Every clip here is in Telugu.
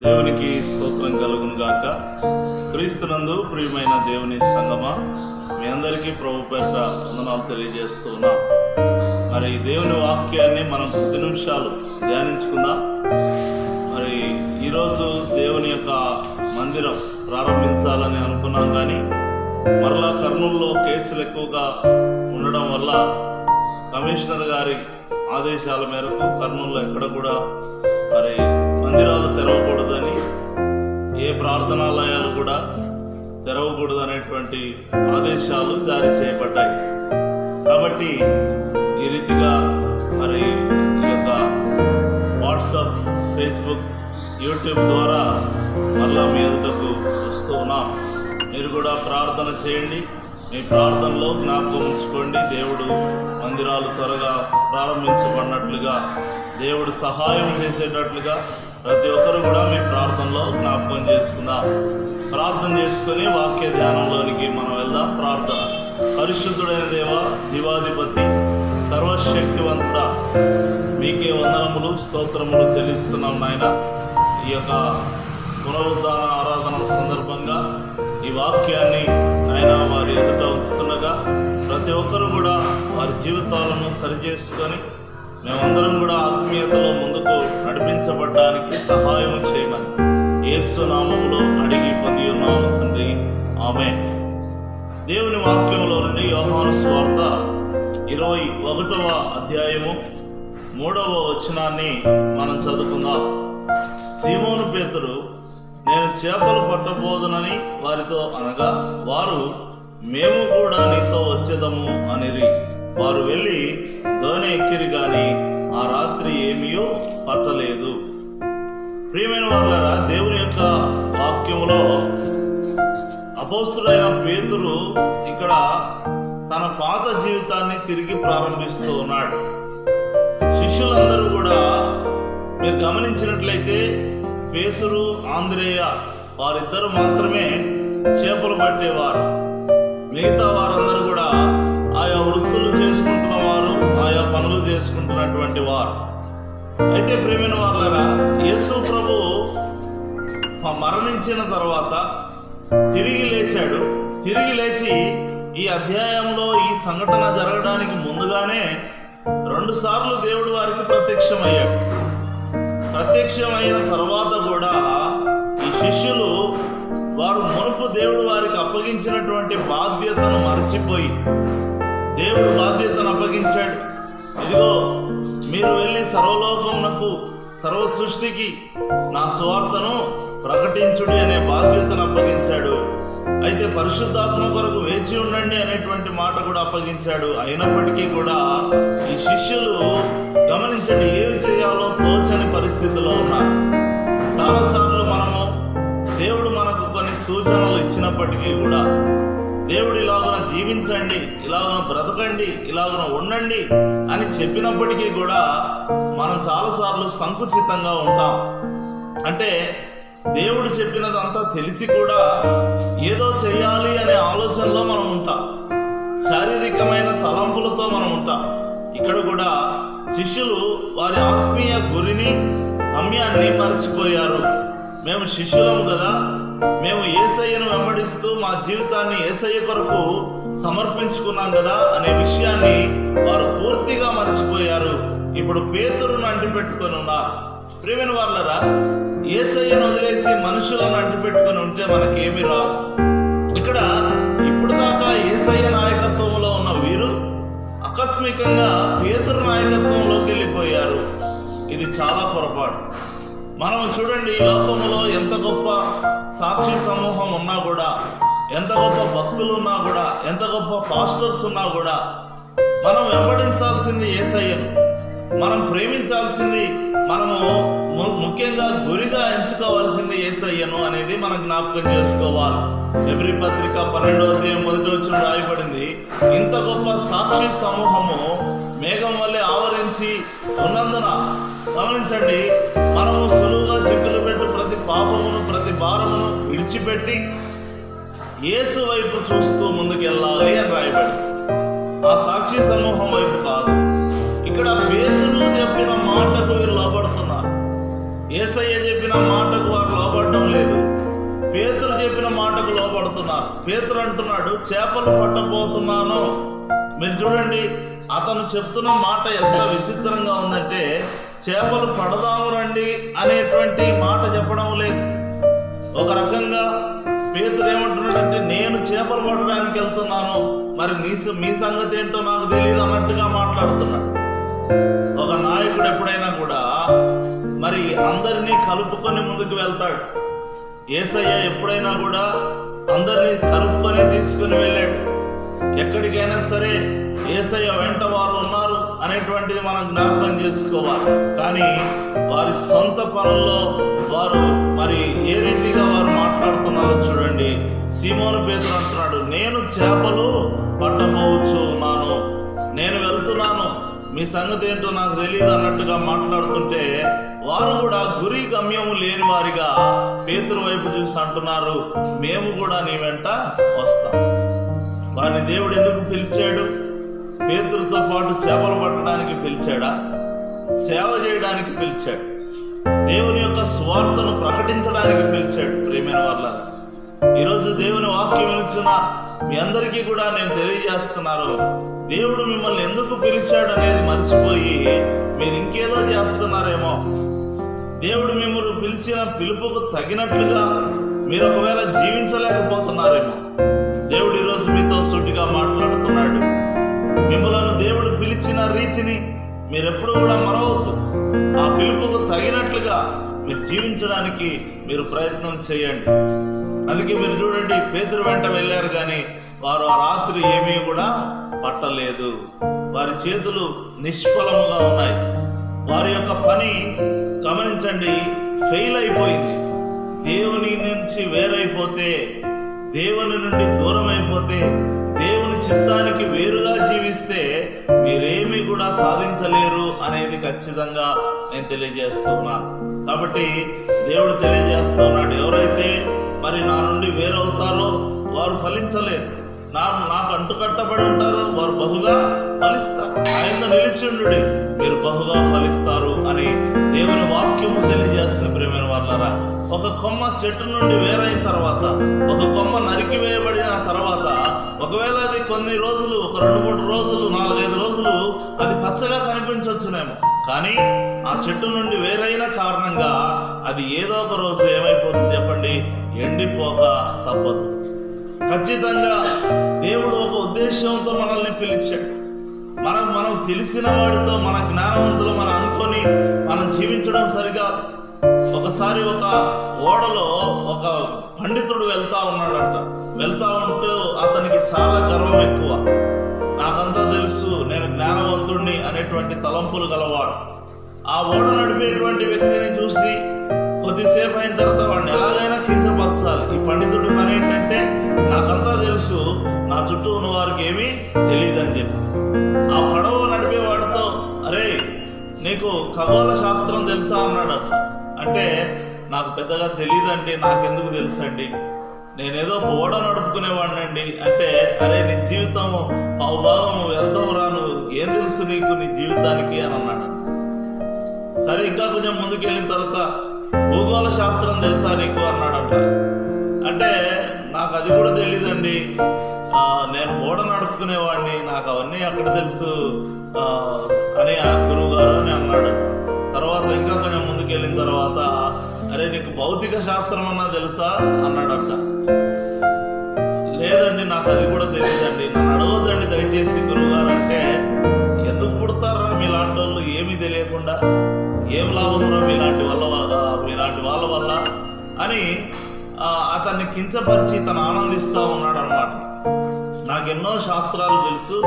దేవునికి స్తోత్రం కలుగును గాక. క్రీస్తునందు ప్రియమైన దేవుని సంగమా, మీ అందరికీ ప్రభు పేరిట వందనాలు తెలియజేస్తూ ఉన్నా. మరి దేవుని వాక్యాన్ని మనం 10 నిమిషాలు ధ్యానించుకుందాం. మరి ఈరోజు దేవుని యొక్క మందిరం ప్రారంభించాలని అనుకున్నాం, కానీ మరలా కర్నూలులో కేసులు ఎక్కువగా ఉండడం వల్ల కమిషనర్ గారి ఆదేశాల మేరకు కర్నూలులో ఎక్కడ కూడా మరి మందిరాలు తెరవకూడదని, ఏ ప్రార్థనాలయాలు కూడా తెరవకూడదు అనేటువంటి ఆదేశాలు జారీ చేయబడ్డాయి. కాబట్టి ఈ రీతిగా మరి ఈ యొక్క వాట్సాప్, ఫేస్బుక్, యూట్యూబ్ ద్వారా మళ్ళా మీ ఎదుటకు వస్తూ ఉన్నాం. మీరు కూడా ప్రార్థన చేయండి. మీ ప్రార్థనలో జ్ఞాపకం ఉంచుకోండి. దేవుడు మందిరాలు త్వరగా ప్రారంభించబడినట్లుగా, దేవుడు సహాయం చేసేటట్లుగా ప్రతి ఒక్కరు కూడా మీ ప్రార్థనలో జ్ఞాపకం చేసుకుందాం. ప్రార్థన చేసుకుని వాక్య ధ్యానంలోనికి మనం వెళ్దాం. ప్రార్థన. పరిశుద్ధుడైన దేవ, జీవాధిపతి, సర్వశక్తివంతుడా, మీకే వందనములు, స్తోత్రములు చెల్లిస్తున్నాం నాయన. ఈ యొక్క పునరుద్ధాన ఆరాధన సందర్భంగా ఈ వాక్యాన్ని ఆయన వారి ఎదుట ఉంచుతుండగా ప్రతి ఒక్కరూ కూడా వారి జీవితాలను సరిచేసుకొని మేమందరం కూడా ఆత్మీయతలో ముందుకు నడిపించబడడానికి సహాయం చేయమని యేసు నామములో అడిగి పొంది ఉన్నాము తండ్రి, ఆమేన్. దేవుని వాక్యంలో నుండి యోహాను సువార్త 21వ అధ్యాయము 3వ వచనాన్ని మనం చదువుకుందాం. సీమోను పేతురు, నేను చేపలు పట్టబోదునని వారితో అనగా, వారు మేము కూడా నీతో వచ్చేదము అనిరి. వారు వెళ్ళి దోణి ఎక్కిరి, గాని ఆ రాత్రి ఏమీయో పట్టలేదు. ప్రియమైన వాళ్ళారా, దేవుని యొక్క వాక్యములో అపోస్తుడైన పేతురు ఇక్కడ తన పాత జీవితాన్ని తిరిగి ప్రారంభిస్తూ ఉన్నాడు. శిష్యులందరూ కూడా మీరు గమనించినట్లయితే పేతురు, ఆంద్రేయ వారిద్దరు మాత్రమే చేపలు పట్టేవారు. మిగతా వారందరూ కూడా ఆయా వృత్తులు చేసుకుంటున్న వారు, ఆయా పనులు చేసుకుంటున్నటువంటి వారు. అయితే ప్రియమైన వాళ్ళరా, యేసు ప్రభు మరణించిన తర్వాత తిరిగి లేచాడు. తిరిగి లేచి ఈ అధ్యాయంలో ఈ సంఘటన జరగడానికి ముందుగానే 2 సార్లు దేవుడు వారికి ప్రత్యక్షమయ్యాడు. ప్రత్యక్షమైన తర్వాత కూడా ఈ శిష్యులు వారు మునుపు దేవుడు వారికి అప్పగించినటువంటి బాధ్యతను మరచిపోయి, దేవుడు బాధ్యతను అప్పగించాడు. ఇదిగో మీరు వెళ్ళి సర్వలోకమునకు, సర్వ సృష్టికి నా సువార్తను ప్రకటించుడి అనే బాధ్యతను అప్పగించాడు. అయితే పరిశుద్ధాత్మ కొరకు వేచి ఉండండి అనేటువంటి మాట కూడా అప్పగించాడు. అయినప్పటికీ కూడా ఈ శిష్యులు గమనించండి, ఏమి చేయాలో తోచని పరిస్థితిలో ఉన్నారు. చాలాసార్లు మనము దేవుడు మనకు కొన్ని సూచనలు ఇచ్చినప్పటికీ కూడా, దేవుడు ఇలాగన జీవించండి, ఇలాగన బ్రతకండి, ఇలాగన ఉండండి అని చెప్పినప్పటికీ కూడా మనం చాలాసార్లు సంకుచితంగా ఉంటాం. అంటే దేవుడు చెప్పినదంతా తెలిసి కూడా ఏదో చేయాలి అనే ఆలోచనలో మనం ఉంటాం. శారీరకమైన తలంపులతో మనం ఉంటాం. ఇక్కడ కూడా శిష్యులు వారి ఆత్మీయ గురిని, గమ్యాన్ని మరచిపోయారు. మేము శిష్యులము కదా, మేము యేసయ్యను వెంబడిస్తూ మా జీవితాన్ని యేసయ్య కొరకు సమర్పించుకున్నాం కదా అనే విషయాన్ని వారు పూర్తిగా మరచిపోయారు. ఇప్పుడు పేతురును అంటిపెట్టుకొని ఉన్నారు. ప్రియమైన వాళ్ళరా, యేసయ్యను వదిలేసి మనుషులను అంటిపెట్టుకొని ఉంటే మనకేమీ రాదు. ఇక్కడ ఇప్పుడు దాకా యేసయ్య నాయకత్వంలో ఉన్న వీరు ఆకస్మికంగా పేతురు నాయకత్వంలోకి వెళ్ళిపోయారు. ఇది చాలా పొరపాటు. మనం చూడండి, లోకములో ఎంత గొప్ప సాక్షి సమూహం ఉన్నా కూడా, ఎంత గొప్ప భక్తులు ఉన్నా కూడా, ఎంత గొప్ప పాస్టర్స్ ఉన్నా కూడా, మనం వెంబడించాల్సింది యేసయ్యను. మనం ప్రేమించాల్సింది, మనము ముఖ్యంగా గురిగా ఎంచుకోవాల్సింది యేసయ్యను అనేది మనం జ్ఞాపకం చేసుకోవాలి. ఎబ్రీ పత్రిక 12వ అధ్యాయం 1వ వచనం రాయబడింది, ఇంత గొప్ప సాక్షి సమూహము మేఘం వల్లే ఆవరించి ఉన్నందున గమనించండి, మనము సులువుగా చిక్కులు పెట్టు ప్రతి పాపమును, ప్రతి భారమును విడిచిపెట్టి యేసు వైపు చూస్తూ ముందుకెళ్ళాలి అని రాయబడింది. ఆ సాక్షి సమూహం వైపు కాదు. ఇక్కడ పేతురు చెప్పిన మాటకు వీరు లోబడుతున్నారు. యేసయ్య చెప్పిన మాటకు వారు పడుతున్నారు. పేతురు అంటున్నాడు, చేపలు పట్టబోతున్నాను. మీరు చూడండి, అతను చెప్తున్న మాట ఎంత విచిత్రంగా ఉందంటే, చేపలు పడదాము రండి అనేటువంటి మాట చెప్పడం లేదు. ఒక రకంగా పేతురు ఏమంటున్నాడంటే, నేను చేపలు పట్టడానికి వెళ్తున్నాను, మరి మీ సంగతి ఏంటో నాకు తెలియదు అన్నట్టుగా మాట్లాడుతున్నాడు. ఒక నాయకుడు ఎప్పుడైనా కూడా మరి అందరినీ కలుపుకొని ముందుకు వెళ్తాడు. యేసయ్య ఎప్పుడైనా కూడా అందరినీ కలుపుకొని తీసుకుని వెళ్ళాడు. ఎక్కడికైనా సరే యేసయ్య వెంట వారు ఉన్నారు అనేటువంటిది మనం జ్ఞాపకం చేసుకోవాలి. కానీ వారి సొంత పనుల్లో వారు మరి ఏ రీతిగా వారు మాట్లాడుతున్నారో చూడండి. సీమోను పేతురు అంటున్నాడు, నేను చేపలు పట్టబోవచ్చు ఉన్నాను, నేను వెళ్తున్నాను, మీ సంగతి ఏంటో నాకు తెలియదు అన్నట్టుగా మాట్లాడుతుంటే, వారు కూడా గురి గమ్యము లేని వారిగా పేతురు వైపు చూసి అంటున్నారు, మేము కూడా నీ వెంట వస్తాం. వారిని దేవుడు ఎందుకు పిలిచాడు? పేతురుతో పాటు చేపలు పట్టడానికి పిలిచాడా? సేవ చేయడానికి పిలిచాడు. దేవుని యొక్క స్వార్థను ప్రకటించడానికి పిలిచాడు. ప్రియమైన వాళ్ళారా, ఈరోజు దేవుని వాక్యం వినిచిన మీ అందరికీ కూడా నేను తెలియజేస్తున్నాను, దేవుడు మిమ్మల్ని ఎందుకు పిలిచాడు అనేది మర్చిపోయి మీరు ఇంకేదో చేస్తున్నారేమో. దేవుడు మిమ్మల్ని పిలిచిన పిలుపుకు తగినట్లుగా మీరు ఒకవేళ జీవించలేకపోతున్నారేమో. దేవుడు ఈరోజు మీతో సూటిగా మాట్లాడుతున్నాడు. మిమ్మల్ని దేవుడు పిలిచిన రీతిని మీరెప్పుడు కూడా మరవద్దు. ఆ పిలుపుకు తగినట్లుగా మీరు జీవించడానికి మీరు ప్రయత్నం చేయండి. అందుకే మీరు చూడండి, పేతురు వెంట వెళ్ళారు కానీ వారు ఆ రాత్రి ఏమీ కూడా పట్టలేదు. వారి చేతులు నిష్ఫలముగా ఉన్నాయి. వారి యొక్క పని గమనించండి, ఫెయిల్ అయిపోయింది. దేవుని నుంచి వేరైపోతే, దేవుని నుండి దూరం అయిపోతే, దేవుని చిత్తానికి వేరుగా జీవిస్తే మీరేమీ కూడా సాధించలేరు అనేది ఖచ్చితంగా నేను తెలియజేస్తున్నాను. కాబట్టి దేవుడు తెలియజేస్తున్నాడు, ఎవరైతే మరి నా నుండి వేరవుతారో వారు ఫలించలేరు, నాకు అంటుకట్టబడి ఉంటారో వారు బహుగా ఫలిస్తారు. ఆయన నిలిచిండు మీరు బహుగా ఫలిస్తారు అని దేవుని వాక్యము తెలియజేస్తుంది. ప్రియమైన వాళ్ళారా, ఒక కొమ్మ చెట్టు నుండి వేరైన తర్వాత, ఒక కొమ్మ నరికి వేయబడిన తర్వాత, ఒకవేళ అది కొన్ని రోజులు, ఒక 2-3 రోజులు, 4-5 రోజులు అది పచ్చగా కనిపించవచ్చునేమో, కానీ ఆ చెట్టు నుండి వేరైన కారణంగా అది ఏదో ఒక రోజు ఏమైపోతుంది చెప్పండి, ఎండిపోక తప్పదు. ఖచ్చితంగా దేవుడు ఒక ఉద్దేశంతో మనల్ని పిలిచాడు. మనం తెలిసిన వాడితో, మన జ్ఞానవంతులు మనం అనుకొని మనం జీవించడం సరిగా. ఒకసారి ఒక ఓడలో ఒక పండితుడు వెళ్తా ఉన్నాడంట. వెళ్తా ఉంటూ అతనికి చాలా గర్వం ఎక్కువ. నాకంతా తెలుసు, నేను జ్ఞానవంతుడిని అనేటువంటి తలంపులు గలవాడు. ఆ ఓడ నడిపేటువంటి వ్యక్తిని చూసి కొద్దిసేపు అయిన తర్వాత వాడిని ఎలాగైనా కించపరచాలి. ఈ పండితుడి పని ఏంటంటే, నాకంతా తెలుసు, నా చుట్టూ ఉన్న వారికి ఏమీ తెలియదని చెప్పి ఆ పడవ నడిపేవాడితో, అరే నీకు ఖగోళ శాస్త్రం తెలుసా అన్నాడు. అంటే నాకు పెద్దగా తెలియదండి, నాకెందుకు తెలుసండి, నేనేదో ఓడ నడుపుకునేవాడినండి. అంటే అరే నీ జీవితము పావుభాగము వెళ్దాం రాను, ఏం తెలుసు నీకు నీ జీవితానికి అని అన్నాడు. సరే ఇంకా కొంచెం ముందుకు వెళ్ళిన తర్వాత, భూగోళ శాస్త్రం తెలుసా నీకు అన్నాడంట. అంటే నాకు అది కూడా తెలియదండి, నేను ఓడ నడుపుకునేవాడిని, నాకు అవన్నీ అక్కడ తెలుసు అని ఆ గురువు గారు అని అన్నాడు. తర్వాత ఇంకా కొంచెం ముందుకు వెళ్ళిన తర్వాత, అరే నీకు భౌతిక శాస్త్రం అన్నా తెలుసా అన్నాడంట. లేదండి, నాకు అది కూడా తెలియదండి, నన్ను అడగొద్దండి దయచేసి గురువు గారు. అంటే ఎందుకు పుడతారా మీలాంటి వాళ్ళు ఏమీ తెలియకుండా, ఏం లాభంలో మీలాంటి వాళ్ళ వల్ల అని అతన్ని కించపరిచి తను ఆనందిస్తూ ఉన్నాడు అన్నమాట. నాకెన్నో శాస్త్రాలు తెలుసు,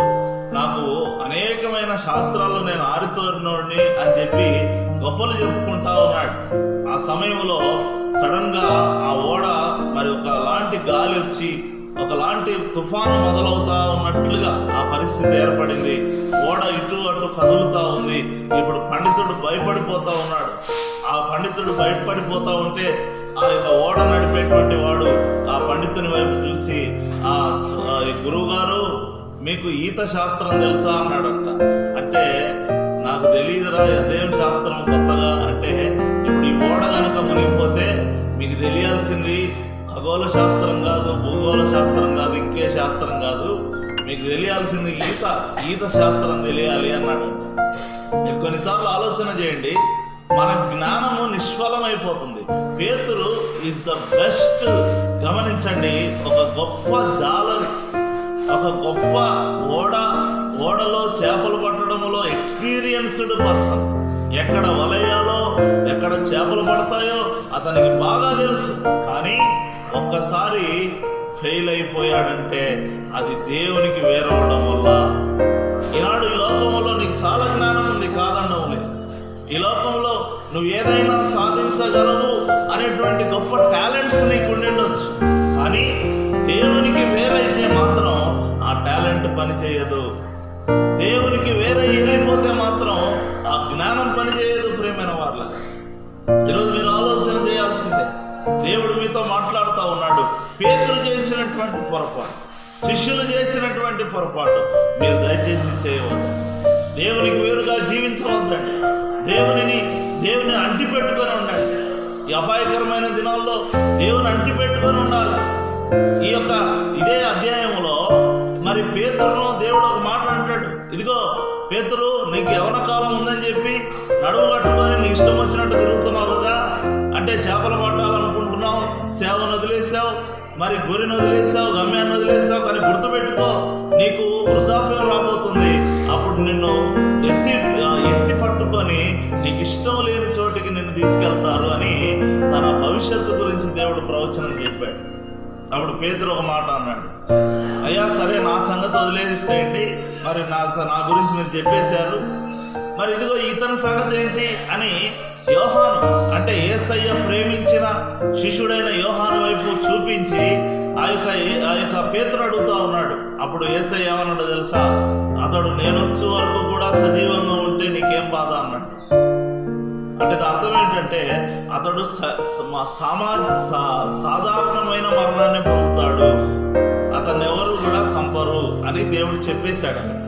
నాకు అనేకమైన శాస్త్రాలు నేను ఆరితోరినోడిని అని చెప్పి గొప్పలు చెప్పుకుంటా ఉన్నాడు. ఆ సమయంలో సడన్ గా ఆ ఓడ మరి ఒకలాంటి గాలి వచ్చి ఒకలాంటి తుఫాను మొదలవుతా ఉన్నట్లుగా ఆ పరిస్థితి ఏర్పడింది. ఓడ ఇటు అటు కదులుతా ఉంది. ఇప్పుడు పండితుడు భయపడిపోతా ఉన్నాడు. ఆ పండితుడు భయపడిపోతా ఉంటే ఆ యొక్క ఓడ నడిపేటువంటి వాడు ఆ పండితుని వైపు చూసి, ఆ గురువు గారు మీకు ఈత శాస్త్రం తెలుసా అన్నాడంట. అంటే నాకు తెలియదురా, అదేం శాస్త్రం కొత్తగా. అంటే ఇప్పుడు ఈ ఓడ కనుక మునిగిపోతే మీకు తెలియాల్సింది ఖగోళ శాస్త్రం కాదు, భూగోళ శాస్త్రం కాదు, ఇంకే శాస్త్రం కాదు, మీకు తెలియాల్సింది ఈత శాస్త్రం తెలియాలి అన్నాడు. మీరు కొన్నిసార్లు ఆలోచన చేయండి, మన జ్ఞానము నిష్ఫలమైపోతుంది. పేతురు ఈజ్ ద బెస్ట్. గమనించండి, ఒక గొప్ప జాలరి, ఒక గొప్ప ఓడలో చేపలు పట్టడంలో ఎక్స్పీరియన్స్డ్ పర్సన్. ఎక్కడ వలయాలో, ఎక్కడ చేపలు పడతాయో అతనికి బాగా తెలుసు. కానీ ఒక్కసారి ఫెయిల్ అయిపోయాడంటే అది దేవునికి వేరవడం వల్ల. ఈనాడు ఈ లోకంలో నీకు చాలా జ్ఞానం ఉంది, కాదనడం లేదు. ఈ లోకంలో నువ్వు ఏదైనా సాధించగలవు అనేటువంటి గొప్ప టాలెంట్స్ నీకు ఉండిండొచ్చు. కానీ దేవునికి వేరైతే మాత్రం ఆ టాలెంట్ పనిచేయదు. దేవునికి వేరే వెళ్ళిపోతే మాత్రం ఆ జ్ఞానం పనిచేయదు. ప్రియమైన వాళ్ళ, ఈరోజు మీరు ఆలోచన చేయాల్సిందే. దేవుడు మీతో మాట్లాడుతూ ఉన్నాడు. పేతురు చేసినటువంటి పొరపాటు, శిష్యులు చేసినటువంటి పొరపాటు మీరు దయచేసి చేయవద్దు. దేవునికి వేరుగా జీవించవద్దండి. దేవుని అంటిపెట్టుకొని ఉండండి. ఈ అపాయకరమైన దినాల్లో దేవుని అంటిపెట్టుకొని ఉండాలి. ఇదే అధ్యాయంలో మరి పేతురును దేవుడు ఒక మాట అంటాడు. ఇదిగో పేతురు, నీకు యవన కాలం ఉందని చెప్పి నడుము కట్టుకొని నీ ఇష్టం వచ్చినట్టు తిరుగుతున్నావు కదా. అంటే చేపలు పట్టాలనుకుంటున్నావు, సేవను వదిలేసావు, మరి గొర్రెను వదిలేసావు, గమ్యాన్ని వదిలేసావు. కానీ గుర్తుపెట్టుకో, నీకు వృద్ధాప్యం రాబోతుంది. అప్పుడు నిన్ను ఎత్తి పట్టుకొని నీకు ఇష్టం లేని చోటికి నిన్ను తీసుకెళ్తారు అని తన భవిష్యత్తు గురించి దేవుడు ప్రవచనం చెప్పాడు. అప్పుడు పేతురు ఒక మాట అన్నాడు, అయ్యా సరే నా సంగతి వదిలేసేయండి, మరి నా గురించి మీరు చెప్పేశారు, మరి ఇదిగో ఇతని సంగతి ఏంటి అని యోహాను, అంటే యేసయ్య ప్రేమించిన శిష్యుడైన యోహాను వైపు చూపించి ఆ యొక్క పేతురు అడుగుతా ఉన్నాడు. అప్పుడు యేసయ్య ఏమన్నాడో తెలుసా? అతడు నేనొచ్చు వరకు కూడా సజీవంగా ఉంటే నీకేం బాధ అన్నాడు. అంటే అర్థం ఏంటంటే అతడు సాధారణమైన మరణాన్ని పొందుతాడు, అతన్ని ఎవరు కూడా చంపరు అని దేవుడు చెప్పేశాడు అక్కడ.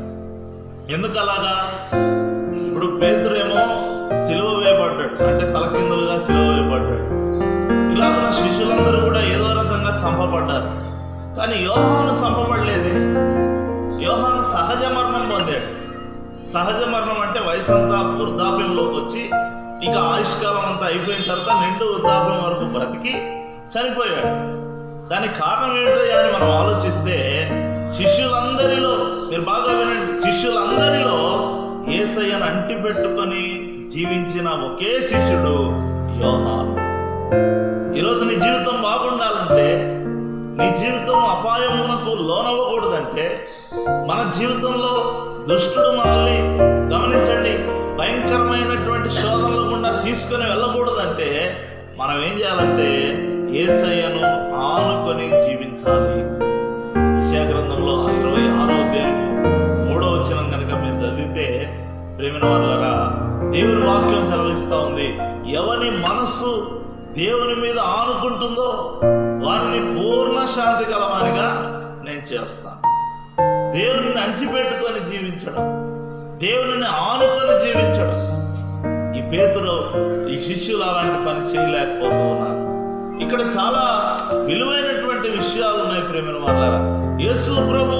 ఎందుకు అలాగా? ఇప్పుడు పేతురేమో సిలువ వేయబడ్డాడు, అంటే తలకిందులుగా సిలువ వేయబడ్డాడు. ఇలాగ శిష్యులందరూ కూడా ఏదో రకంగా చంపబడ్డారు. కానీ యోహాను చంపబడలేదే. యోహాను సహజ మరణం పొందాడు. సహజ మరణం అంటే వయసంతా వృద్ధాప్యంలోకి వచ్చి ఇక ఆయుష్కాలం అంతా అయిపోయిన తర్వాత నిండు వృద్ధాప్యం వరకు బ్రతికి చనిపోయాడు. దానికి కారణం ఏంటో అని మనం ఆలోచిస్తే శిష్యులందరిలో, మీరు బాగా వినండి, శిష్యులందరిలో యేసయ్యను అంటి పెట్టుకొని జీవించిన ఒకే శిష్యుడు యోహాను. ఈరోజు నీ జీవితం బాగుండాలంటే, నీ జీవితం అపాయమునకు లోనవ్వకూడదంటే, మన జీవితంలో దుష్టుడు మనల్ని, గమనించండి, భయంకరమైనటువంటి శోధనల గుండా తీసుకొని వెళ్ళకూడదంటే మనం ఏం చేయాలంటే యేసయ్యను ఆనుకొని జీవించాలి. యెషయా గ్రంథంలో 26వ అధ్యాయం 3వ వచనం కనుక మీరు చదివితే, ప్రేమైన వాళ్ళరా, దేవుని వాక్యం సెలవిస్తూ ఉంది, ఎవరి మనస్సు దేవుని మీద ఆనుకుంటుందో వారిని పూర్ణ శాంతి కలవానిగా నేను చేస్తాను. దేవుని అంటిపెట్టుకొని జీవించడం, దేవుని ఆనుకొని జీవించడం. ఈ పేతురు, ఈ శిష్యులు అలాంటి పని చేయలేకపోతూ ఉన్నారు. ఇక్కడ చాలా విలువైనటువంటి విషయాలు ఉన్నాయి ప్రేమైన వాళ్ళారా. యేసు ప్రభు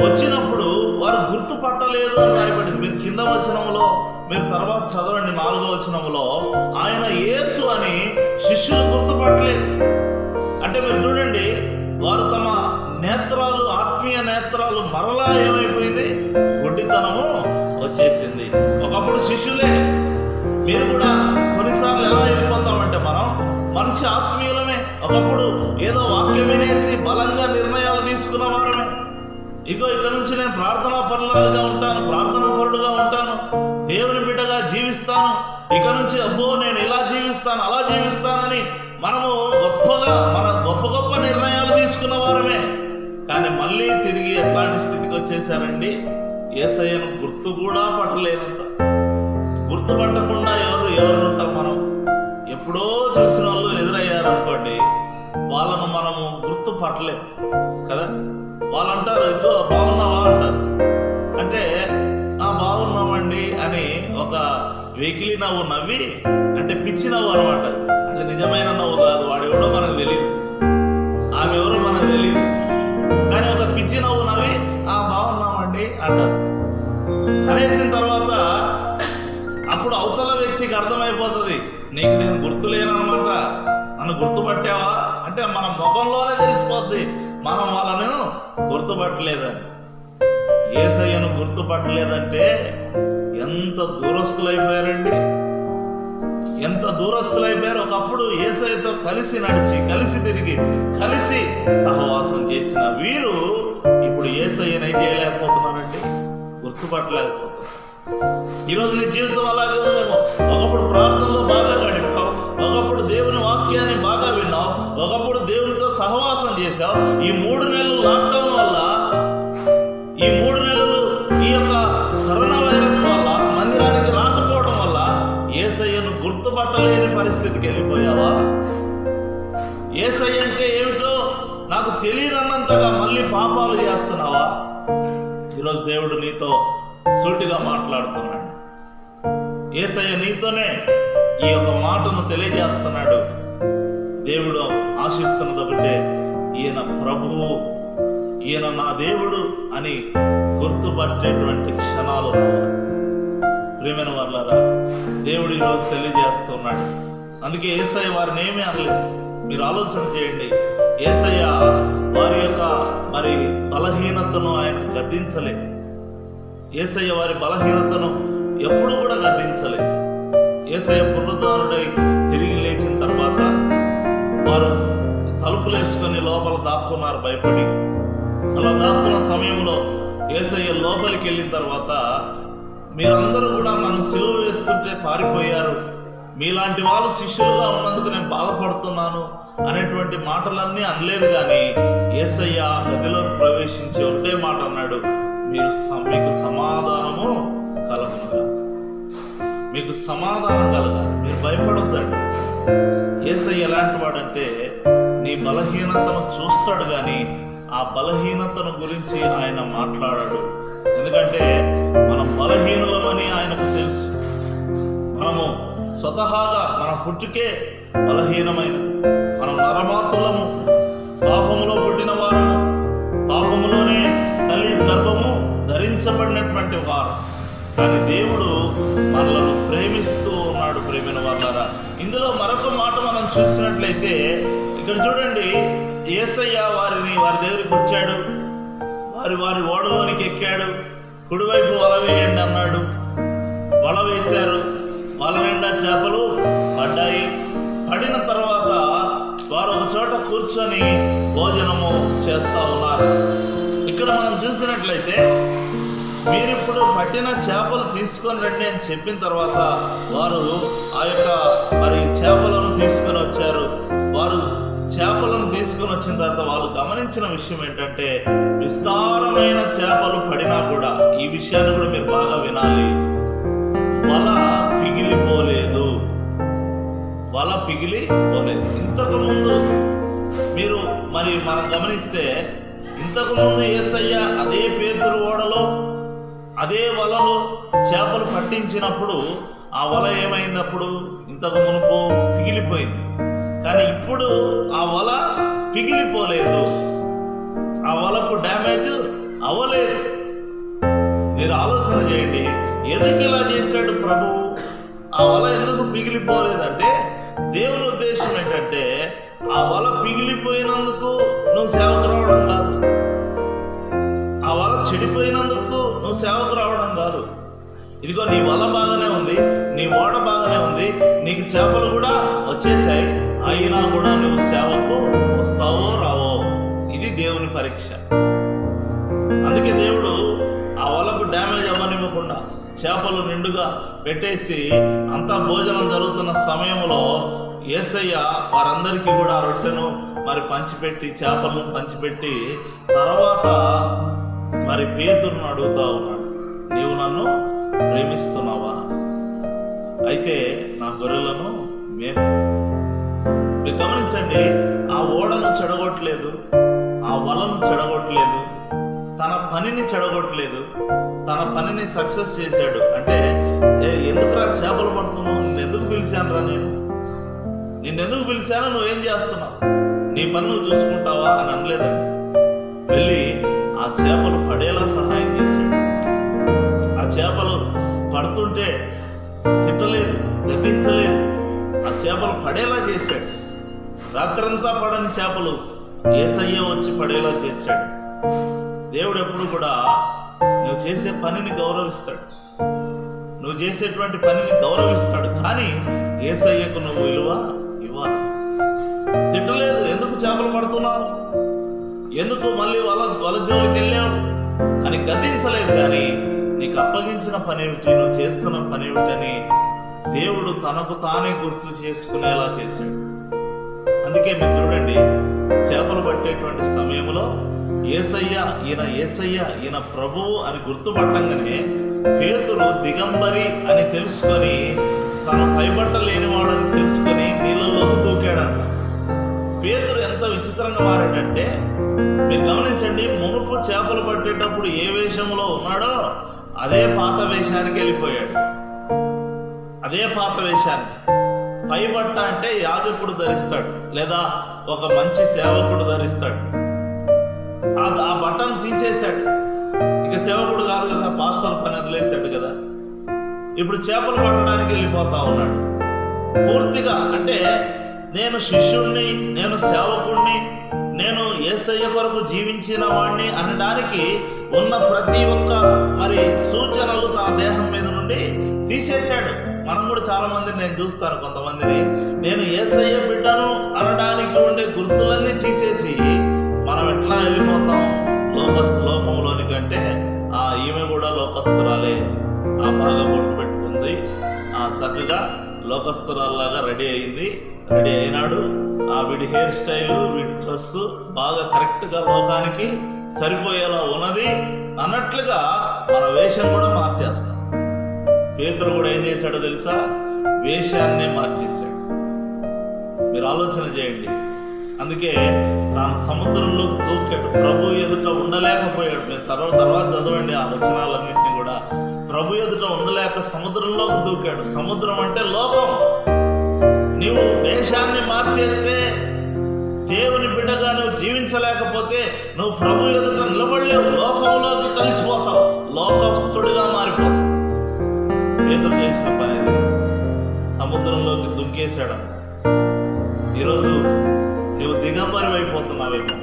వచ్చినప్పుడు వారు గుర్తుపట్టలేదు అని రాయబడింది. మీరు కింద వచనంలో, మీరు తర్వాత చదవండి 4వ వచనంలో, ఆయన యేసు అని శిష్యులు గుర్తుపట్టలేదు. అంటే మీరు చూడండి, వారు తమ నేత్రాలు, ఆత్మీయ నేత్రాలు మరలా ఏమైపోయింది? గుడ్డితనము వచ్చేసింది. ఒకప్పుడు శిష్యులే. మీరు కూడా కొన్నిసార్లు ఎలా అయిపోతామంటే, మనం మంచి ఆత్మీయులమే, ఒకప్పుడు ఏదో వాక్యం వినేసి బలంగా నిర్ణయాలు తీసుకున్న వారమే. ఇక నుంచి నేను ప్రార్థనా పరులుగా ఉంటాను, ప్రార్థనా పరుడుగా ఉంటాను, దేవుని బిడ్డగా జీవిస్తాను, ఇక నుంచి అబ్బో నేను ఇలా జీవిస్తాను, అలా జీవిస్తానని మనము గొప్ప నిర్ణయాలు తీసుకున్న వారమే. కానీ మళ్ళీ తిరిగి ఎట్లాంటి స్థితికి వచ్చేసారండి? యేసయ్యను గుర్తు కూడా పట్టలేనంత. గుర్తుపట్టకుండా ఎవరు ఉంటాం మనం? ఎప్పుడో చూసిన వాళ్ళు ఎదురయ్యారనుకోండి, వాళ్ళను మనము గుర్తుపట్టలేము కదా. వాళ్ళు అంటారు, ఇదిగో బాగున్నావా అంటారు. అంటే బాగున్నామండి అని ఒక వెకిలి నవ్వు నవ్వి, అంటే పిచ్చి నవ్వు అనమాట. అది నిజమైన నవ్వు కాదు, వాడు ఎవడో మనకు తెలియదు. వ్యక్తికి అర్థమైపోతుంది, నీకు నేను గుర్తులేనమాట, నన్ను గుర్తుపట్టావా అంటే మన ముఖంలోనే తెలిసిపోద్ది మనం వాళ్ళను గుర్తుపట్టలేదని. యేసయ్యను గుర్తుపట్టలేదంటే ఎంత దూరస్తులైపోయారండి, ఎంత దూరస్తులైపోయారు. ఒకప్పుడు యేసయ్యతో కలిసి నడిచి, కలిసి తిరిగి, కలిసి సహవాసం చేసిన వీరు ఇప్పుడు యేసయ్యను ఏం చేయలేకపోతున్నారండి, గుర్తుపట్టలేకపోతున్నారు. ఈరోజు నీ జీవితం అలాగే ఉందేమో. ఒకప్పుడు ప్రార్థనలో బాగా గడిపావు, ఒకప్పుడు దేవుని వాక్యాన్ని బాగా విన్నావు, ఒకప్పుడు దేవునితో సహవాసం చేశావు. ఈ 3 నెలలు లాక్డౌన్ వల్ల, ఈ 3 నెలలు ఈ యొక్క కరోనా వైరస్ వల్ల మందిరానికి రాకపోవడం వల్ల యేసయ్యను గుర్తుపట్టలేని పరిస్థితికి వెళ్ళిపోయావా? యేసయ్య అంటే ఏమిటో నాకు తెలియదన్నంతగా మళ్ళీ పాపాలు చేస్తున్నావా? ఈరోజు దేవుడు నీతో సూటిగా మాట్లాడుతున్నాడు. యేసయ్య నీతోనే ఈ యొక్క మాటను తెలియజేస్తున్నాడు. దేవుడు ఆశిస్తున్నది ఒకటే, ఈయన ప్రభువు, ఈయన నా దేవుడు అని గుర్తుపట్టేటువంటి క్షణాలు రావాలి. ప్రియమైన వాళ్ళారా, దేవుడు ఈరోజు తెలియజేస్తున్నాడు. అందుకే యేసయ్య వారిని ఏమీ అనలేదు. మీరు ఆలోచన చేయండి, యేసయ్య వారి యొక్క బలహీనతను ఆయన గద్దించలేదు. యేసయ్య వారి బలహీనతను ఎప్పుడు కూడా గద్దించలేదు. యేసయ్య పునరుద్ధానుడై తిరిగి లేచిన తర్వాత వారు తలుపులు వేసుకొని లోపల దాక్కున్నారు భయపడి. అలా దాక్కున్న సమయంలో యేసయ్య లోపలికి వెళ్ళిన తర్వాత, మీరందరూ కూడా నన్ను సిలువ వేస్తుంటే పారిపోయారు, మీలాంటి వాళ్ళు శిష్యులుగా ఉన్నందుకు నేను బాధపడుతున్నాను అనేటువంటి మాటలన్నీ అనలేదు. కానీ యేసయ్య గదిలోకి ప్రవేశించి ఒకటే మాట అన్నాడు, మీకు సమాధానము కలుగునుగా, మీకు సమాధానం కలగాలి, మీరు భయపడొద్దండి. యేసయ్య ఎలాంటి వాడంటే నీ బలహీనతను చూస్తాడు కానీ ఆ బలహీనతను గురించి ఆయన మాట్లాడాడు. ఎందుకంటే మనం బలహీనులమని ఆయనకు తెలుసు. మనము స్వతహాగా మన పుట్టుకే బలహీనమైనది, మనం నరమాతులము, పాపములో పుట్టిన వారము, పాపములోనే తల్లి గర్భము ధరించబడినటువంటి వారు. కానీ దేవుడు మనలను ప్రేమిస్తూ ఉన్నాడు. ప్రేమైన వాళ్ళారా, ఇందులో మరొక మాట మనం చూసినట్లయితే ఇక్కడ చూడండి, యేసయ్య వారి దగ్గరికి వచ్చాడు, వారి ఓడలోనికి ఎక్కాడు, కుడివైపు వల వేయండి అన్నాడు. వల వేశారు, వల నిండా చేపలు పడ్డాయి. పడిన తర్వాత వారు ఒక చోట కూర్చొని భోజనము చేస్తూ ఉన్నారు. ఇక్కడ మనం చూసినట్లయితే, మీరిప్పుడు పట్టిన చేపలు తీసుకొని రండి అని చెప్పిన తర్వాత వారు ఆ యొక్క చేపలను తీసుకొని వచ్చారు. వారు చేపలను తీసుకొని వచ్చిన తర్వాత వాళ్ళు గమనించిన విషయం ఏంటంటే, విస్తారమైన చేపలు పడినా కూడా, ఈ విషయాన్ని కూడా మీరు బాగా వినాలి, వల పిగిలిపోలేదు. వల పిగిలిపోలేదు. ఇంతకు ముందు మీరు మనం గమనిస్తే, ఇంతకు ముందు యేసయ్య అదే పేతురు ఓడలో అదే వలలో చేపలు పట్టించినప్పుడు ఆ వల ఏమైందప్పుడు, ఇంతకు మునుపు పిగిలిపోయింది. కానీ ఇప్పుడు ఆ వల పిగిలిపోలేదు, ఆ వలకు డ్యామేజ్ అవ్వలేదు. మీరు ఆలోచన చేయండి, ఎందుకు ఇలా చేశాడు ప్రభువు? ఆ వల ఎందుకు పిగిలిపోలేదంటే, దేవుని ఉద్దేశం ఏంటంటే, ఆ వల పిగిలిపోయినందుకు నువ్వు సేవకు రావడం కాదు, ఆ వల చెడిపోయినందుకు నువ్వు సేవకు రావడం కాదు. ఇదిగో నీ వల బాగానే ఉంది, నీ ఓడ బాగానే ఉంది, నీకు చేపలు కూడా వచ్చేసాయి, అయినా కూడా నువ్వు సేవకు వస్తావో రావో, ఇది దేవుని పరీక్ష. అందుకే దేవుడు ఆ వలకు డ్యామేజ్ అవ్వనివ్వకుండా చేపలు నిండుగా పెట్టేసి అంతా భోజనం జరుగుతున్న సమయంలో యేసయ్య వారందరికీ కూడా రొట్టెను పంచిపెట్టి, చేపలను పంచిపెట్టి తర్వాత పేతురును అడుగుతా ఉన్నాడు, నీవు నన్ను ప్రేమిస్తున్నావా? అయితే నా గొర్రెలను మేము. మీరు గమనించండి, ఆ ఓడను చెడగొట్టలేదు, ఆ వలను చెడగొట్టలేదు, తన పనిని చెడగొట్టలేదు, తన పనిని సక్సెస్ చేశాడు. అంటే ఎందుకురా చేపలు పడుతున్నావు, నిన్నెందుకు పిలిచానురా, నిన్నెందుకు పిలిచాను, నువ్వేం చేస్తున్నావు, నీ పని నువ్వు చూసుకుంటావా అని అనలేదండి. వెళ్ళి ఆ చేపలు పడేలా సహాయం చేశాడు. ఆ చేపలు పడుతుంటే తిట్టలేదు, గద్దించలేదు. ఆ చేపలు పడేలా చేశాడు. రాత్రంతా పడని చేపలు యేసయ్య వచ్చి పడేలా చేశాడు. దేవుడు ఎప్పుడు కూడా నువ్వు చేసే పనిని గౌరవిస్తాడు, నువ్వు చేసేటువంటి పనిని గౌరవిస్తాడు. కానీ యేసయ్యకు నువ్వు విలువ ఇవ్వాలి. తిట్టలేదు, ఎందుకు చేపలు పడుతున్నావు, ఎందుకు మళ్ళీ వల జోలికి వెళ్ళావు అని గద్దించలేదు. కానీ నీకు అప్పగించిన పని ఏమిటి, నువ్వు చేస్తున్న పని ఏమిటని దేవుడు తనకు తానే గుర్తు చేసుకునేలా చేశాడు. అందుకే మీరు చూడండి, చేపలు పట్టేటువంటి సమయంలో యేసయ్య ఈయన ప్రభువు అని గుర్తుపట్టంగానే పేతురు దిగంబరి అని తెలుసుకొని, తన పైబట్ట లేనివాడని తెలుసుకొని నీళ్ళలోకి దూకాడంట. పేతురు ఎంత విచిత్రంగా మారాడంటే, మీరు గమనించండి, మునుపు చేపలు పట్టేటప్పుడు ఏ వేషంలో ఉన్నాడో అదే పాత వేషానికి వెళ్ళిపోయాడు. అదే పాత వేషానికి. పైబట్ట అంటే యాజకుడు ధరిస్తాడు, లేదా ఒక మంచి సేవకుడు ధరిస్తాడు. ఆ బట్టను తీసేశాడు. ఇక సేవకుడు కాదు కదా, పాస్టర్ పని వదిలేశాడు కదా. ఇప్పుడు చేపలు పట్టడానికి వెళ్ళిపోతా ఉన్నాడు పూర్తిగా. అంటే నేను శిష్యుణ్ణి, నేను సేవకుణ్ణి, నేను యేసయ్య కొరకు జీవించిన వాడిని అనడానికి ఉన్న ప్రతి ఒక్క సూచనలు తన దేహం మీద నుండి తీసేశాడు. మనం కూడా చాలా మందిని నేను చూస్తాను, కొంతమందిని నేను యేసయ్య బిడ్డను అనడానికి ఉండే గుర్తులన్నీ తీసేసి మనం ఎట్లా వెళ్ళిపోతాం లోకంలోని కంటే. ఈమె కూడా లోకస్తురాలే, బాగా బొట్టు పెట్టుకుంది, చక్కగా లోకస్తురాల్లాగా రెడీ అయినాడు. వీడి హెయిర్ స్టైలు, వీడి డ్రెస్సు బాగా కరెక్ట్గా లోకానికి సరిపోయేలా ఉన్నది అన్నట్లుగా మన వేషం కూడా మార్చేస్తాం. పేతురు కూడా ఏం చేశాడో తెలుసా, వేషాన్నే మార్చేశాడు. మీరు ఆలోచన చేయండి. అందుకే తాను సముద్రంలోకి దూకాడు, ప్రభు ఎదుట ఉండలేకపోయాడు. మీరు తర్వాత చదవండి ఆ వచనాలన్నింటినీ కూడా. ప్రభు ఎదుట ఉండలేక సముద్రంలోకి దూకాడు. సముద్రం అంటే లోకం. నీవు వేషాన్ని మార్చేస్తే, దేవుని బిడ్డగా నువ్వు జీవించలేకపోతే నువ్వు ప్రభు ఎదుట నిలబడలేవు, లోకంలోకి కలిసిపోతావు, లోకస్తుడిగా మారిపోతావు. పేతురు చేసిన పని సముద్రంలోకి దుంకేశాడు. ఈరోజు నువ్వు దిగంబరి అయిపోతున్నావేమో,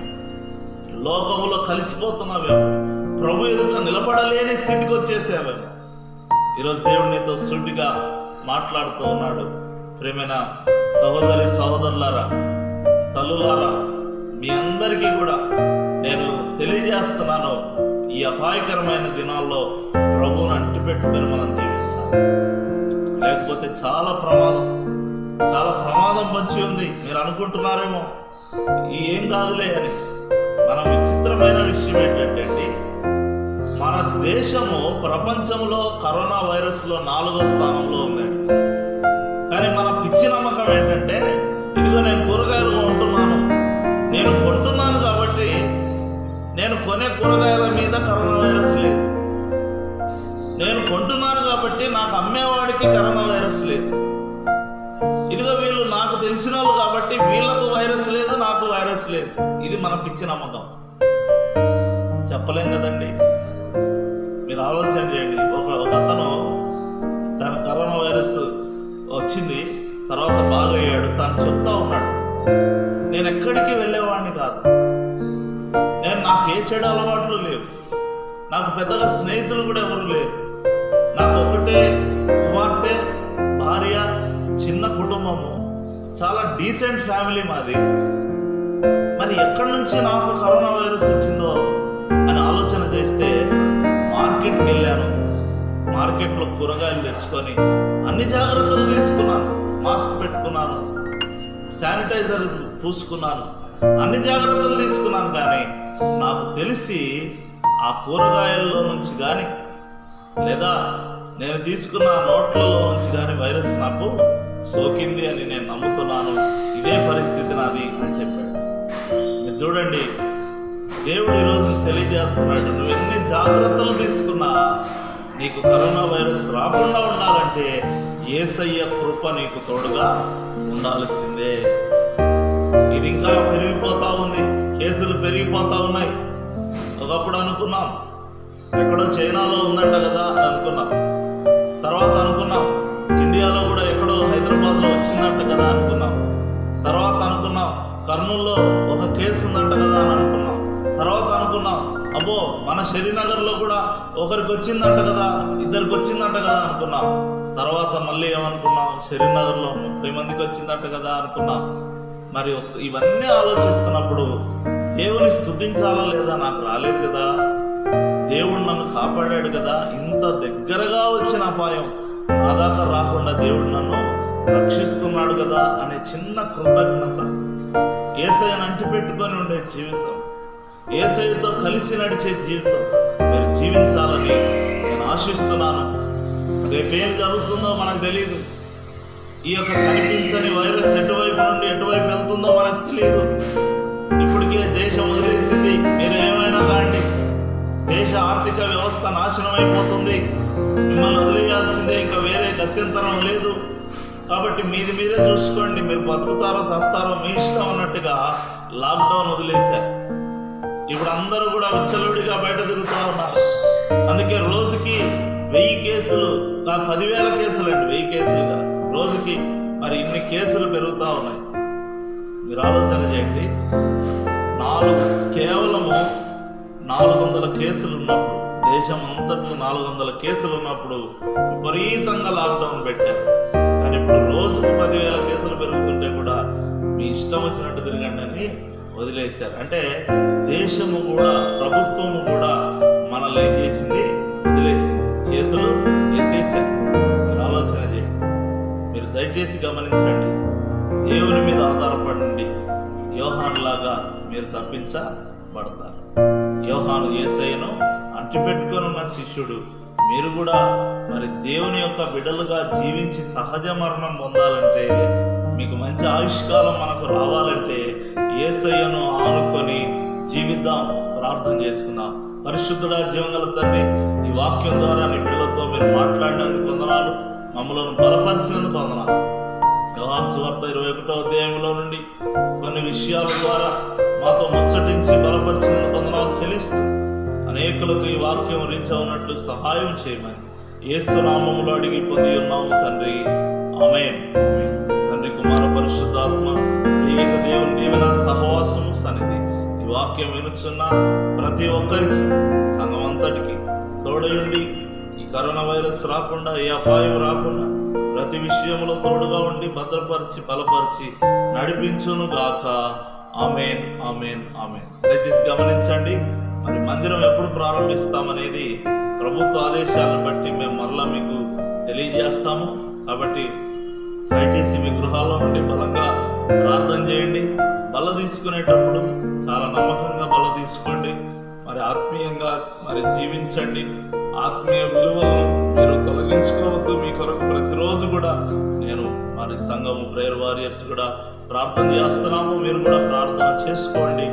లోకములో కలిసిపోతున్నావేమో, ప్రభు ఎదుట నిలబడలేని స్థితికి వచ్చేసావేమో. ఈరోజు దేవుడు నీతో సూటిగా మాట్లాడుతూ ఉన్నాడు. ప్రేమైన సహోదరి సహోదరులారా, తల్లులారా, మీ అందరికీ కూడా నేను తెలియజేస్తున్నాను, ఈ అపాయకరమైన దినాల్లో ప్రభువును అంటిపెట్టుకొని మనం జీవించాలి. లేకపోతే చాలా ప్రమాదం వచ్చి ఉంది. మీరు అనుకుంటున్నారేమో ఏం కాదులే అని. మన విచిత్రమైన విషయం ఏంటంటే అండి, మన దేశము ప్రపంచంలో కరోనా వైరస్లో 4వ స్థానంలో ఉందండి. కానీ మన పిచ్చి నమ్మకం ఏంటంటే, ఇదిగో నేను కూరగాయలు కొంటున్నాను కాబట్టి నేను కొనే కూరగాయల మీద కరోనా వైరస్ లేదు, నేను కొంటున్నాను కాబట్టి నాకు అమ్మేవాడికి కరోనా వైరస్ లేదు, ఇదిగో వీళ్ళు నాకు తెలిసిన వాళ్ళు కాబట్టి వీళ్ళకు వైరస్ లేదు, నాకు వైరస్ లేదు. ఇది మన పిచ్చి నమ్మకం. చెప్పలేం కదండి. మీరు ఆలోచన చేయండి. ఒక అతను తన కరోనా వైరస్ వచ్చింది, తర్వాత బాగా అయ్యాడు. తాను చెప్తా ఉన్నాడు, నేను ఎక్కడికి వెళ్ళేవాడిని కాదు, నాకు ఏ చెడు అలవాట్లు లేవు, నాకు పెద్దగా స్నేహితులు కూడా ఎవరు లేరు, నాకు ఒకటే కుమార్తె, భార్య, చిన్న కుటుంబము, చాలా డీసెంట్ ఫ్యామిలీ మాది. మరి ఎక్కడి నుంచి నాకు కరోనా వైరస్ వచ్చిందో అని ఆలోచన చేస్తే, మార్కెట్కి వెళ్ళాను, మార్కెట్లో కూరగాయలు తెచ్చుకొని అన్ని జాగ్రత్తలు తీసుకున్నాను, మాస్క్ పెట్టుకున్నాను, శానిటైజర్ పూసుకున్నాను, అన్ని జాగ్రత్తలు తీసుకున్నాను. కానీ నాకు తెలిసి ఆ కూరగాయల్లో నుంచి కానీ, లేదా నేను తీసుకున్న నోట్లలో నుంచి కానీ వైరస్ నాకు సోకింది అని నేను నమ్ముతున్నాను. ఇదే పరిస్థితి నాది అని చెప్పాడు. మీరు చూడండి, దేవుడు ఈరోజు తెలియజేస్తున్నాడు, నువ్వు ఎన్ని జాగ్రత్తలు తీసుకున్నా నీకు కరోనా వైరస్ రాకుండా ఉండాలంటే యేసయ్య కృప నీకు తోడుగా ఉండాల్సిందే. ఇది ఇంకా పెరిగిపోతా ఉంది, కేసులు పెరిగిపోతా ఉన్నాయి. ఒకప్పుడు అనుకున్నాం ఎక్కడో చైనాలో ఉందంట కదా అని అనుకున్నాం. తర్వాత అనుకున్నాం ఇండియాలో కూడా ఎక్కడో హైదరాబాద్లో వచ్చిందంట కదా అనుకున్నాం. తర్వాత అనుకున్నాం కర్నూలులో ఒక కేసు ఉందంట కదా అని అనుకున్నాం. తర్వాత అనుకున్నాం అబ్బో మన శ్రీనగర్లో కూడా ఒకరికి వచ్చిందంట కదా, ఇద్దరికి వచ్చిందంట కదా అనుకున్నాం. తర్వాత మళ్ళీ ఏమనుకున్నాం, శ్రీనగర్లో 30 మందికి వచ్చిందంట కదా అనుకున్నాం. మరి ఇవన్నీ ఆలోచిస్తున్నప్పుడు దేవుని స్తుతించాలా లేదా? నాకు రాలేదు కదా, దేవుడు నన్ను కాపాడాడు కదా, ఇంత దగ్గరగా వచ్చిన అపాయం నా దాకా రాకుండా దేవుడు నన్ను రక్షిస్తున్నాడు కదా అనే చిన్న కృతజ్ఞత, యేసయ్యను అంటిపెట్టుకొని ఉండే జీవితం, యేసయ్యతో కలిసి నడిచే జీవితం మీరు జీవించాలని నేను ఆశిస్తున్నాను. రేపేం జరుగుతుందో మనకు తెలియదు. ఈ యొక్క కనిపించని వైరస్ ఎటువైపు నుండి ఎటువైపు వెళ్తుందో మనకు తెలియదు. ఇప్పటికే దేశం వదిలేసింది. మీరు ఏమైనా కాండి, దేశ ఆర్థిక వ్యవస్థ నాశనం అయిపోతుంది. మిమ్మల్ని వదిలేయాల్సిందే, ఇంకా వేరే గత్యంతరం లేదు. కాబట్టి మీరే చూసుకోండి, మీరు బతుకుతారో చస్తారో మీ ఇష్టం అన్నట్టుగా లాక్డౌన్ వదిలేశారు. ఇప్పుడు అందరూ కూడా విచ్చలవిడిగా బయట తిరుగుతూ ఉన్నారు. అందుకే రోజుకి 1000 కేసులు, 10,000 కేసులు అండి, 1000 కేసులుగా రోజుకి మరి ఇన్ని కేసులు పెరుగుతూ ఉన్నాయి. మీరు ఆలోచన చేయండి, కేవలము 400 కేసులు ఉన్నప్పుడు, దేశం అంతట్లో 400 కేసులు ఉన్నప్పుడు విపరీతంగా లాక్డౌన్ పెట్టారు. కానీ ఇప్పుడు రోజుకు 10,000 కేసులు పెరుగుతుంటే కూడా మీ ఇష్టం వచ్చినట్టు తిరగండి అని వదిలేశారు. అంటే దేశము కూడా, ప్రభుత్వము కూడా మనల్ని ఏం చేసింది, వదిలేసింది, చేతులు ఎత్తేసారు. మీరు ఆలోచన చేయండి, మీరు దయచేసి గమనించండి, దేవుని మీద ఆధారపడండి. యోహాను లాగా మీరు తప్పించబడతారు. యోహాను యేసయ్యను అంటిపెట్టుకొని ఉన్న శిష్యుడు. మీరు కూడా మరి దేవుని యొక్క బిడ్డలుగా జీవించి సహజ మరణం పొందాలంటే, మీకు మంచి ఆయుష్కాలం మనకు రావాలంటే యేసయ్యను ఆనుకొని జీవిద్దాం. ప్రార్థన చేసుకుందాం. పరిశుద్ధుడా, జీవగల తండ్రి, ఈ వాక్యం ద్వారా నీ బిడ్డలతో మీరు మాట్లాడినందుకు వందనాలు, మమ్మల్ని బలపరిచినందుకు వందనాలు. యోహాను సువార్త 21వ అధ్యాయంలో నుండి కొన్ని విషయాల ద్వారా మాతో ముచ్చటించి బలపరిచినందుకు వందనాలు చెల్లిస్తూ, అనేకులకు ఈ వాక్యం రీచ్ అవునట్లు సహాయం చేయమని యేసు నామములో అడిగి పొంది ఉన్నాము తండ్రి, ఆమేన్. తండ్రి, కుమార, పరిశుద్ధాత్మ ఏక దేవుని దీవెన, సహవాసము, సన్నిధి ఈ వాక్యం వినుచున్న ప్రతి ఒక్కరికి, సంఘం అంతటికి తోడయుండి, ఈ కరోనా వైరస్ రాకుండా, ఏ అపాయం రాకుండా ప్రతి విషయంలో తోడుగా ఉండి భద్రపరిచి బలపరిచి నడిపించును గాక. ఆమేన్, ఆమేన్, ఆమేన్. దయచేసి గమనించండి, మరి మందిరం ఎప్పుడు ప్రారంభిస్తామనేది ప్రభుత్వ ఆదేశాలను బట్టి మేము మరలా మీకు తెలియజేస్తాము. కాబట్టి దయచేసి మీ గృహాల్లో నుండి బలంగా ప్రార్థన చేయండి. బల తీసుకునేటప్పుడు చాలా నమ్మకంగా బల తీసుకోండి. మరి ఆత్మీయంగా మరి జీవించండి. ఆత్మీయ విలువలను మీరు తొలగించుకోవద్దు. మీ కొరకు ప్రతిరోజు కూడా నేను మరి సంఘము, ప్రేయర్ వారియర్స్ కూడా ప్రార్థన చేస్తున్నాము. మీరు కూడా ప్రార్థన చేసుకోండి.